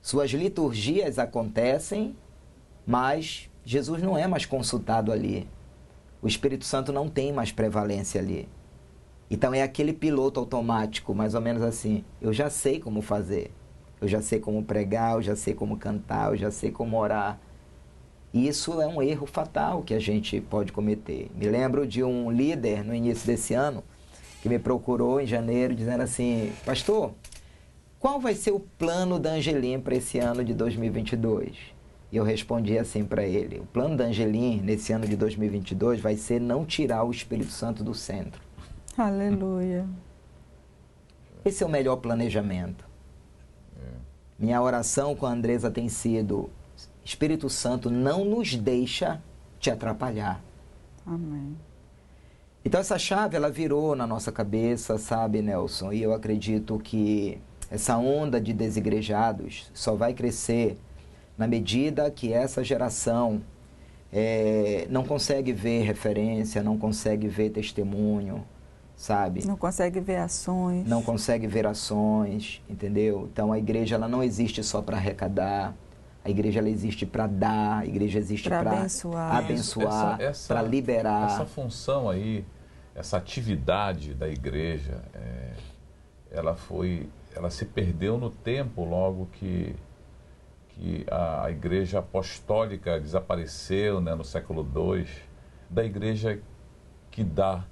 Suas liturgias acontecem, mas Jesus não é mais consultado ali. O Espírito Santo não tem mais prevalência ali. Então é aquele piloto automático, mais ou menos assim. Eu já sei como fazer. Eu já sei como pregar, eu já sei como cantar, eu já sei como orar. E isso é um erro fatal que a gente pode cometer. Me lembro de um líder no início desse ano que me procurou em janeiro dizendo assim: pastor, qual vai ser o plano da Angelim para esse ano de 2022? E eu respondi assim para ele: o plano da Angelim nesse ano de 2022 vai ser não tirar o Espírito Santo do centro. Aleluia. Esse é o melhor planejamento. Minha oração com a Andresa tem sido: Espírito Santo, não nos deixa te atrapalhar. Amém. Então essa chave, ela virou na nossa cabeça, sabe, Nelson? E eu acredito que essa onda de desigrejados só vai crescer na medida que essa geração não consegue ver referência, não consegue ver testemunho, sabe? Não consegue ver ações. Não consegue ver ações, entendeu? Então a igreja, ela não existe só para arrecadar. A igreja, ela existe para dar, a igreja existe para abençoar, para liberar. Essa função aí, essa atividade da igreja, ela se perdeu no tempo logo que a igreja apostólica desapareceu, né, no século II, da igreja que dá,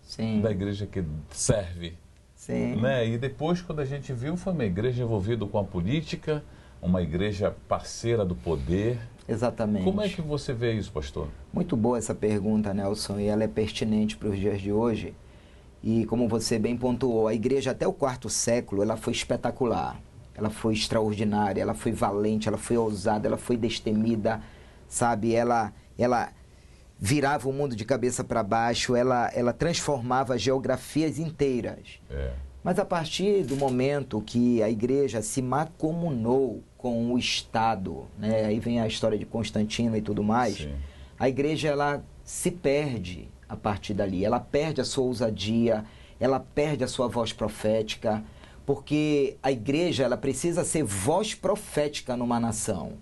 Sim. da igreja que serve. Sim. Né? E depois, quando a gente viu, foi uma igreja envolvida com a política, uma igreja parceira do poder. Exatamente. Como é que você vê isso, pastor? Muito boa essa pergunta, Nelson, e ela é pertinente para os dias de hoje. E como você bem pontuou, a igreja até o quarto século, ela foi espetacular, ela foi extraordinária, ela foi valente, ela foi ousada, ela foi destemida, sabe? Ela virava o mundo de cabeça para baixo, ela transformava geografias inteiras. Mas a partir do momento que a igreja se macomunou com o Estado, né? Aí vem a história de Constantino e tudo mais, Sim. a igreja, ela se perde, a partir dali. Ela perde a sua ousadia, ela perde a sua voz profética, porque a igreja ela precisa ser voz profética numa nação.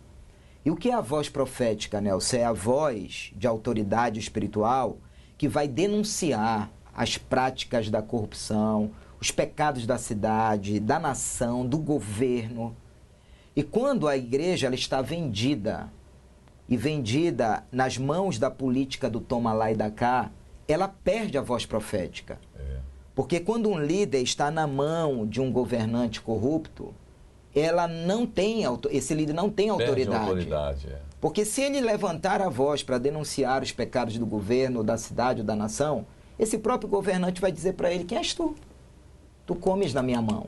E o que é a voz profética, Nelson? É a voz de autoridade espiritual que vai denunciar as práticas da corrupção, os pecados da cidade, da nação, do governo. E quando a igreja ela está vendida, e vendida nas mãos da política do toma lá e dá cá, ela perde a voz profética. Porque quando um líder está na mão de um governante corrupto, ela não tem, esse líder não tem autoridade. Porque se ele levantar a voz para denunciar os pecados do governo, da cidade ou da nação, esse próprio governante vai dizer para ele: quem és tu? Tu comes na minha mão.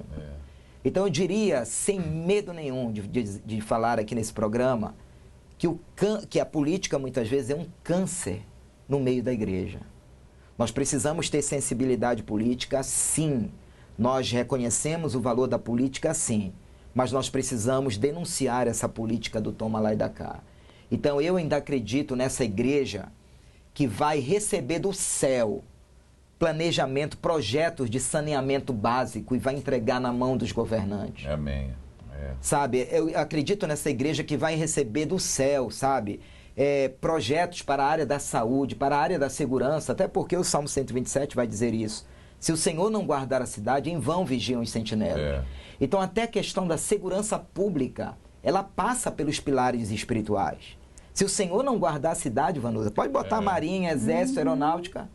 Então eu diria, sem medo nenhum de falar aqui nesse programa, que a política muitas vezes é um câncer no meio da igreja. Nós precisamos ter sensibilidade política, sim. Nós reconhecemos o valor da política, sim. Mas nós precisamos denunciar essa política do toma lá e dá cá. Então eu ainda acredito nessa igreja que vai receber do céu planejamento, projetos de saneamento básico e vai entregar na mão dos governantes. Amém. Sabe, eu acredito nessa igreja que vai receber do céu, sabe, projetos para a área da saúde, para a área da segurança, até porque o Salmo 127 vai dizer isso. Se o Senhor não guardar a cidade, em vão vigiam os sentinelas. Então até a questão da segurança pública, ela passa pelos pilares espirituais. Se o Senhor não guardar a cidade, Vanusa, pode botar marinha, exército, aeronáutica.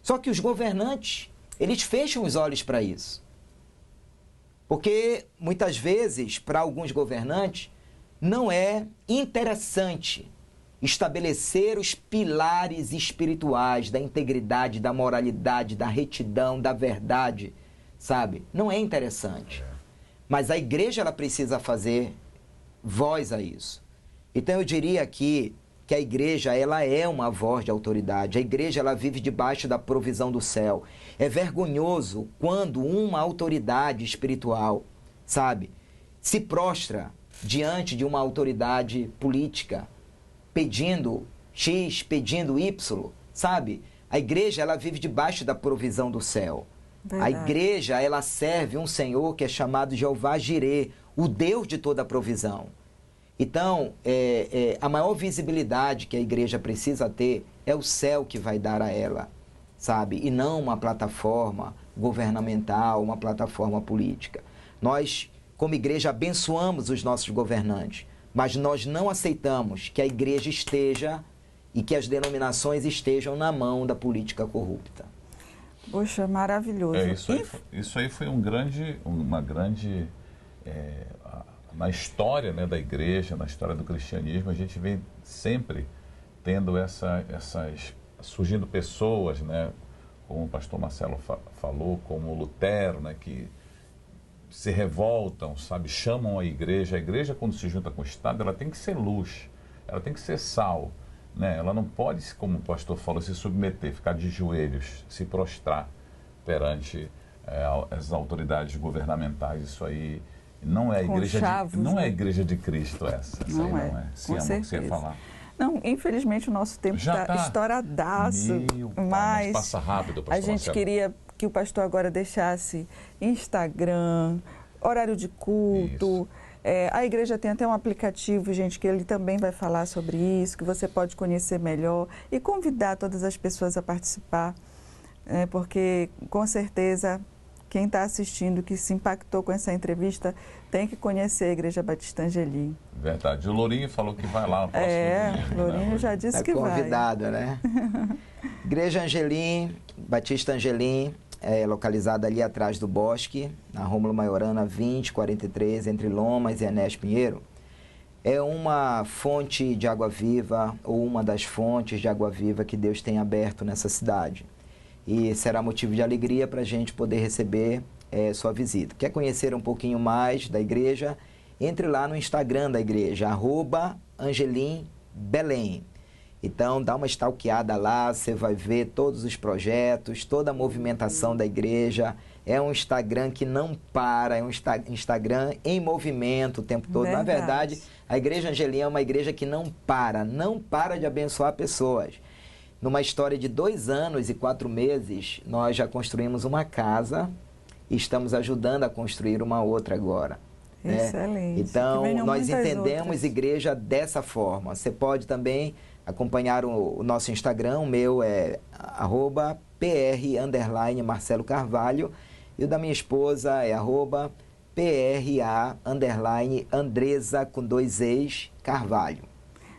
Só que os governantes, eles fecham os olhos para isso. Porque, muitas vezes, para alguns governantes, não é interessante estabelecer os pilares espirituais da integridade, da moralidade, da retidão, da verdade, sabe? Não é interessante. Mas a igreja, ela precisa fazer voz a isso. Então, eu diria aqui que a igreja, ela é uma voz de autoridade. A igreja, ela vive debaixo da provisão do céu. É vergonhoso quando uma autoridade espiritual, sabe, se prostra diante de uma autoridade política, pedindo X, pedindo Y, sabe? A igreja, ela vive debaixo da provisão do céu. Verdade. A igreja, ela serve um Senhor que é chamado Jeová Jirê, o Deus de toda a provisão. Então, a maior visibilidade que a igreja precisa ter é o céu que vai dar a ela, sabe? E não uma plataforma governamental, uma plataforma política. Nós, como igreja, abençoamos os nossos governantes, mas nós não aceitamos que a igreja esteja e que as denominações estejam na mão da política corrupta. Poxa, maravilhoso. Isso aí foi uma grande... na história, né, da igreja, na história do cristianismo, a gente vem sempre tendo surgindo pessoas, né, como o pastor Marcelo falou, como Lutero, né, que se revoltam, sabe, chamam a igreja. A igreja, quando se junta com o Estado, ela tem que ser luz, ela tem que ser sal, né? Ela não pode, como o pastor falou, se submeter, ficar de joelhos, se prostrar perante as autoridades governamentais. Isso aí não é a igreja, não é a igreja de Cristo essa. Não aí é. Não é. Sim, com certeza. Você ia falar. Não, infelizmente o nosso tempo está estouradaço, mas passa rápido, pastor a gente Marcelo. Queria que o pastor agora deixasse Instagram, horário de culto. A igreja tem até um aplicativo, gente, que ele também vai falar sobre isso, que você pode conhecer melhor e convidar todas as pessoas a participar, porque com certeza quem está assistindo, que se impactou com essa entrevista, tem que conhecer a Igreja Batista Angelim. Verdade. O Lourinho falou que vai lá no próximo domingo. O Lourinho já disse que vai. Convidado, né? Igreja Angelim, Batista Angelim, localizada ali atrás do Bosque, na Rômulo Maiorana 2043, entre Lomas e Enéas Pinheiro. É uma fonte de água viva, ou uma das fontes de água viva que Deus tem aberto nessa cidade. E será motivo de alegria para a gente poder receber sua visita. Quer conhecer um pouquinho mais da igreja? Entre lá no Instagram da igreja, @AngelimBelém. Então, dá uma stalkeada lá, você vai ver todos os projetos, toda a movimentação da igreja. É um Instagram que não para, é um Instagram em movimento o tempo todo. Verdade. Na verdade, a Igreja Angelim é uma igreja que não para de abençoar pessoas. numa história de 2 anos e 4 meses, nós já construímos uma casa e estamos ajudando a construir uma outra agora. Excelente. Então, nós entendemos outras. igreja dessa forma. Você pode também acompanhar o nosso Instagram, o meu é @PR_Marcelo Carvalho, e o da minha esposa é @PRA_Andresa com 2 Es Carvalho.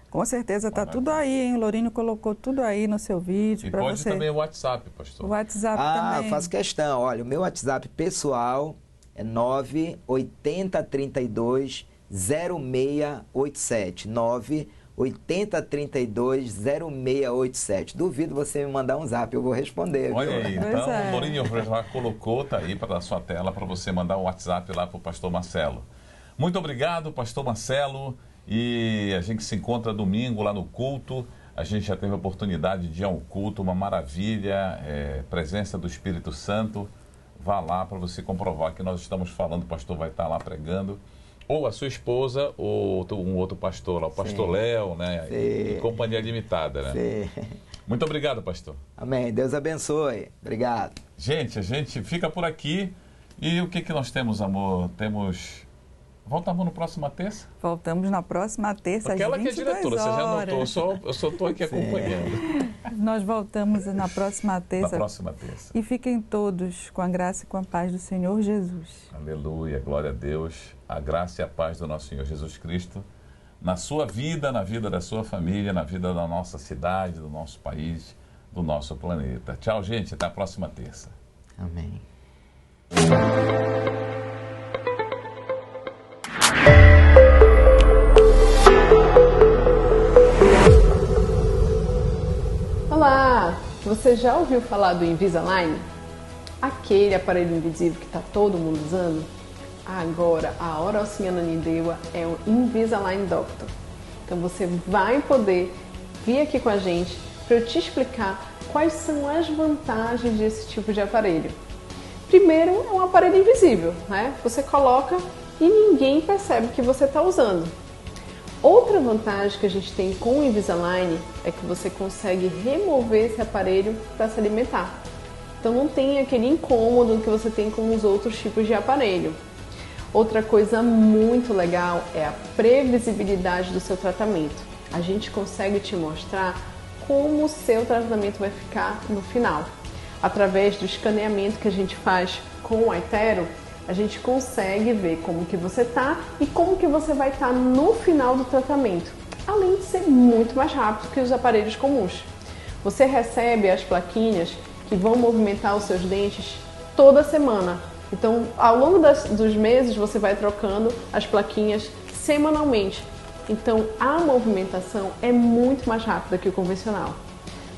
Com certeza está tudo aí, hein? O Lourinho colocou tudo aí no seu vídeo para você. E pode também o WhatsApp, pastor. O WhatsApp também. Eu faço questão. Olha, o meu WhatsApp pessoal é 98032 0687. 98032 0687. Duvido você me mandar um zap, eu vou responder. Olha viu? aí, então o Lourinho já colocou, tá aí para a sua tela, para você mandar um WhatsApp lá para o pastor Marcelo. Muito obrigado, pastor Marcelo. E a gente se encontra domingo lá no culto. A gente já teve a oportunidade de ir a um culto, uma maravilha, presença do Espírito Santo. Vá lá para você comprovar que nós estamos falando, o pastor vai estar lá pregando. Ou a sua esposa, ou um outro pastor lá, o pastor Léo, né? E Companhia Limitada, né? Sim. Muito obrigado, pastor. Amém. Deus abençoe. Obrigado. Gente, a gente fica por aqui. E o que nós temos, amor? Voltamos na próxima terça? Voltamos na próxima terça, Porque às ela que é 22 diretora, você já horas. notou, eu só estou aqui acompanhando. Nós voltamos na próxima terça. Na próxima terça. E fiquem todos com a graça e com a paz do Senhor Jesus. Aleluia, glória a Deus. A graça e a paz do nosso Senhor Jesus Cristo na sua vida, na vida da sua família, na vida da nossa cidade, do nosso país, do nosso planeta. Tchau, gente. Até a próxima terça. Amém. Olá! Você já ouviu falar do Invisalign? Aquele aparelho invisível que está todo mundo usando? Agora, a Hora Oceana Nindewa é o Invisalign Doctor. Então você vai poder vir aqui com a gente para eu te explicar quais são as vantagens desse tipo de aparelho. Primeiro, é um aparelho invisível, né? Você coloca e ninguém percebe que você está usando. Outra vantagem que a gente tem com o Invisalign é que você consegue remover esse aparelho para se alimentar. Então não tem aquele incômodo que você tem com os outros tipos de aparelho. Outra coisa muito legal é a previsibilidade do seu tratamento. A gente consegue te mostrar como o seu tratamento vai ficar no final. Através do escaneamento que a gente faz com o iTero, a gente consegue ver como que você está e como que você vai estar no final do tratamento, além de ser muito mais rápido que os aparelhos comuns. Você recebe as plaquinhas que vão movimentar os seus dentes toda semana. Então, ao longo dos meses, você vai trocando as plaquinhas semanalmente. Então, a movimentação é muito mais rápida que o convencional.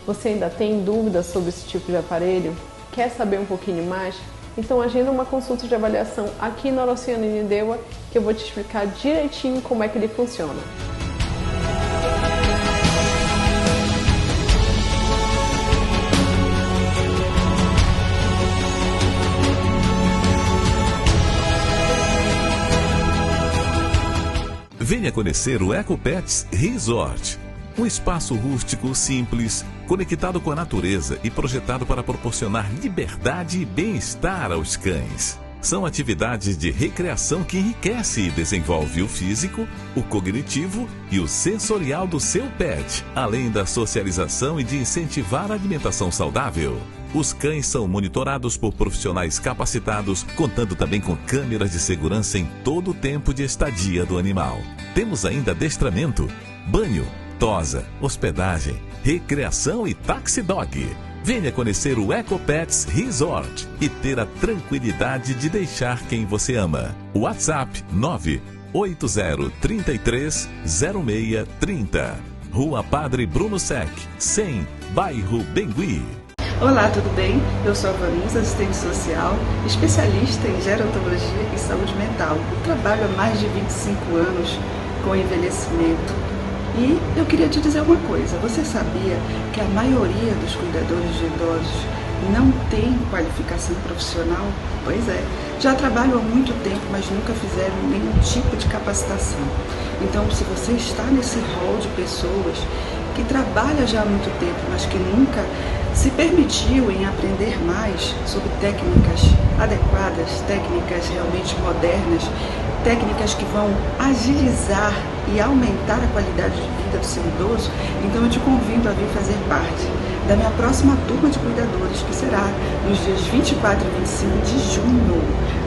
Você ainda tem dúvidas sobre esse tipo de aparelho? Quer saber um pouquinho mais? Então agenda uma consulta de avaliação aqui na Hora Oceana Nindewa que eu vou te explicar direitinho como é que ele funciona. Venha conhecer o EcoPets Resort. Um espaço rústico, simples, conectado com a natureza e projetado para proporcionar liberdade e bem-estar aos cães. São atividades de recreação que enriquece e desenvolve o físico, o cognitivo e o sensorial do seu pet, além da socialização e de incentivar a alimentação saudável. Os cães são monitorados por profissionais capacitados, contando também com câmeras de segurança em todo o tempo de estadia do animal. Temos ainda adestramento, banho, tosa, hospedagem, recreação e taxi dog. Venha conhecer o EcoPets Resort e ter a tranquilidade de deixar quem você ama. WhatsApp 980330630. Rua Padre Bruno Sec, 100, bairro Bengui. Olá, tudo bem? Eu sou a Vanessa, assistente social, especialista em gerontologia e saúde mental. Eu trabalho há mais de 25 anos com envelhecimento. E eu queria te dizer uma coisa, você sabia que a maioria dos cuidadores de idosos não tem qualificação profissional? Pois é, já trabalham há muito tempo, mas nunca fizeram nenhum tipo de capacitação. Então, se você está nesse rol de pessoas que trabalha já há muito tempo, mas que nunca se permitiu em aprender mais sobre técnicas adequadas, técnicas realmente modernas, técnicas que vão agilizar e aumentar a qualidade de vida do seu idoso, então eu te convido a vir fazer parte da minha próxima turma de cuidadores, que será nos dias 24 e 25 de junho.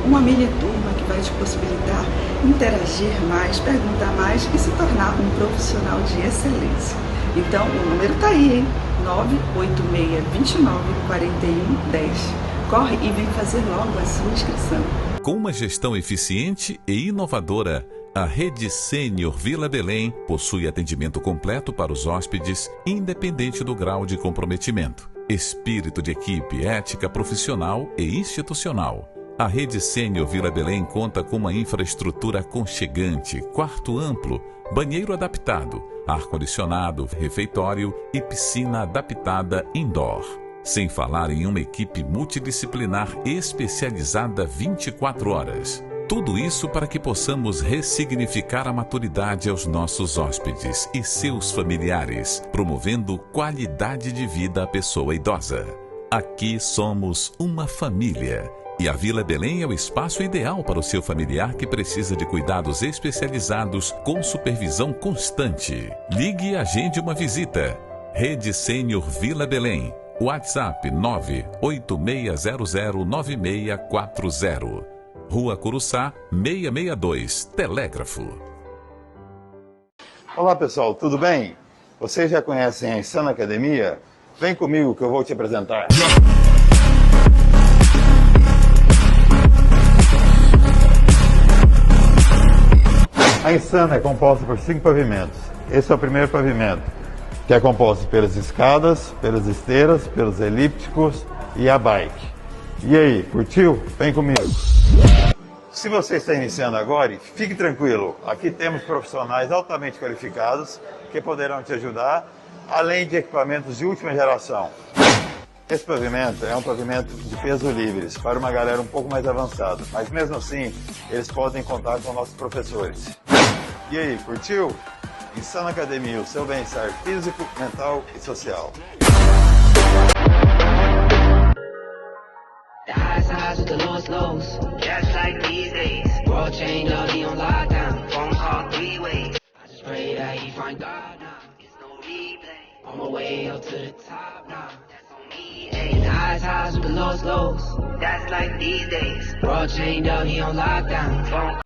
Uma mini turma que vai te possibilitar interagir mais, perguntar mais e se tornar um profissional de excelência. Então, o número está aí, hein? 986294110. Corre e vem fazer logo a sua inscrição. Com uma gestão eficiente e inovadora, a Rede Sênior Vila Belém possui atendimento completo para os hóspedes, independente do grau de comprometimento, espírito de equipe, ética profissional e institucional. A Rede Sênior Vila Belém conta com uma infraestrutura aconchegante, quarto amplo, banheiro adaptado, ar-condicionado, refeitório e piscina adaptada indoor. Sem falar em uma equipe multidisciplinar especializada 24 horas. Tudo isso para que possamos ressignificar a maturidade aos nossos hóspedes e seus familiares, promovendo qualidade de vida à pessoa idosa. Aqui somos uma família. E a Vila Belém é o espaço ideal para o seu familiar que precisa de cuidados especializados com supervisão constante. Ligue e agende uma visita. Rede Sênior Vila Belém. WhatsApp 986009640. Rua Curuçá, 662, Telégrafo. Olá pessoal, tudo bem? Vocês já conhecem a Insana Academia? Vem comigo que eu vou te apresentar. A Insana é composta por 5 pavimentos. Esse é o primeiro pavimento, que é composto pelas escadas, pelas esteiras, pelos elípticos e a bike. E aí, curtiu? Vem comigo! Se você está iniciando agora, fique tranquilo. Aqui temos profissionais altamente qualificados que poderão te ajudar, além de equipamentos de última geração. Esse pavimento é um pavimento de peso livres, para uma galera um pouco mais avançada, mas mesmo assim, eles podem contar com nossos professores. E aí, curtiu? Insana Academia, o seu bem-estar físico, mental e social. The highs highs with the lowest lows. Just like these days. World change, I'll be on lockdown. Phone call 3 ways. I just pray that you find God now. It's no replay. On my way up to the top now. That's on me. Hey, the highs with the lowest lows. That's like these days. World change, I'll be on lockdown. Phone